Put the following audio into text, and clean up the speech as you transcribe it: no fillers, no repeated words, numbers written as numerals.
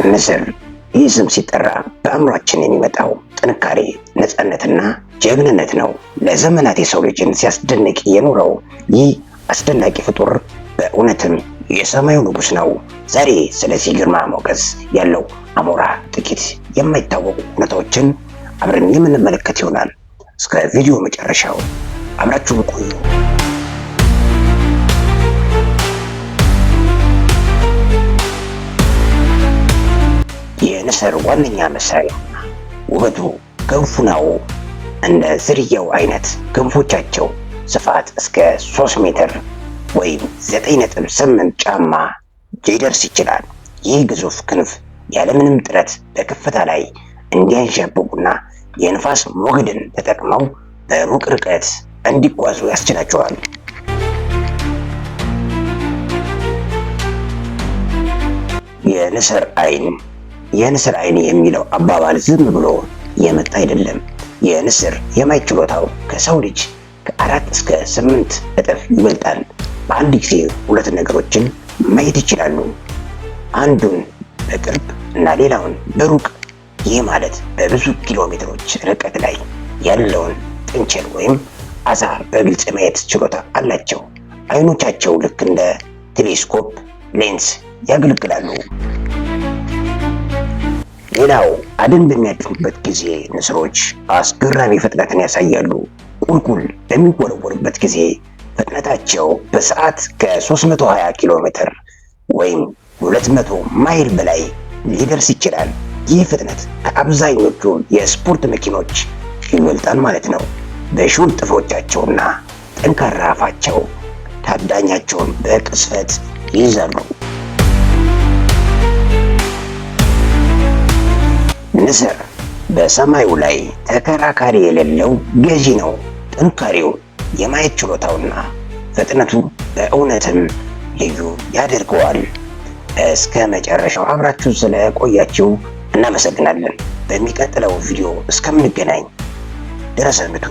ንስር። ይህ ስም ሲጠራ በአእምሯችን የሚመጣው ጥንካሬ፣ ነፃነትና ጀግንነት ነው። ለዘመናት የሰው ልጅን ሲያስደንቅ የኖረው ይህ አስደናቂ ፍጡር በእውነትም የሰማዩ ንጉሥ ነው። ዛሬ ስለዚህ ግርማ ሞገስ ያለው አሞራ ጥቂት የማይታወቁ እውነታዎችን አብረን የምንመለከት ይሆናል። እስከ ቪዲዮ መጨረሻው አብራችሁን ቆዩ። የንስር ዋነኛ መሳሪያውና ውበቱ ክንፉ ነው። እንደ ዝርያው አይነት ክንፎቻቸው ስፋት እስከ 3 ሜትር ወይም 9.8 ጫማ ሊደርስ ይችላል። ይህ ግዙፍ ክንፍ ያለምንም ጥረት በከፍታ ላይ እንዲያንዣብቡና የንፋስ ሞገድን ተጠቅመው በሩቅ ርቀት እንዲጓዙ ያስችላቸዋል። የንስር አይን የሚለው አባባል ዝም ብሎ የመጣ አይደለም። የንስር የማየት ችሎታው ከሰው ልጅ ከ4 እስከ 8 እጥፍ ይበልጣል። በአንድ ጊዜ 2 ነገሮችን ማየት ይችላሉ፣ አንዱን በቅርብ እና ሌላውን በሩቅ። ይህ ማለት በብዙ ኪሎ ሜትሮች ርቀት ላይ ያለውን ጥንቸል ወይም አሳ በግልጽ ማየት ችሎታ አላቸው። አይኖቻቸው ልክ እንደ ቴሌስኮፕ ሌንስ ያገለግላሉ። ሌላው አደን በሚያድሩበት ጊዜ ንስሮች አስገራሚ ፍጥነትን ያሳያሉ። ቁልቁል በሚወረወሩበት ጊዜ ፍጥነታቸው በሰዓት ከ320 ኪሎ ሜትር ወይም 200 ማይል በላይ ሊደርስ ይችላል። ይህ ፍጥነት ከአብዛኞቹ የስፖርት መኪኖች ይበልጣል ማለት ነው። በሹል ጥፍሮቻቸውና ጠንካራ አፋቸው ታዳኛቸውን በቅጽበት ይይዛሉ። ንስር በሰማዩ ላይ ተከራካሪ የሌለው ገዢ ነው። ጥንካሬው፣ የማየት ችሎታውና ፍጥነቱ በእውነትም ልዩ ያደርገዋል። እስከ መጨረሻው አብራችሁ ስለቆያችሁ እናመሰግናለን። በሚቀጥለው ቪዲዮ እስከምንገናኝ ድረስ ሰንብቱ።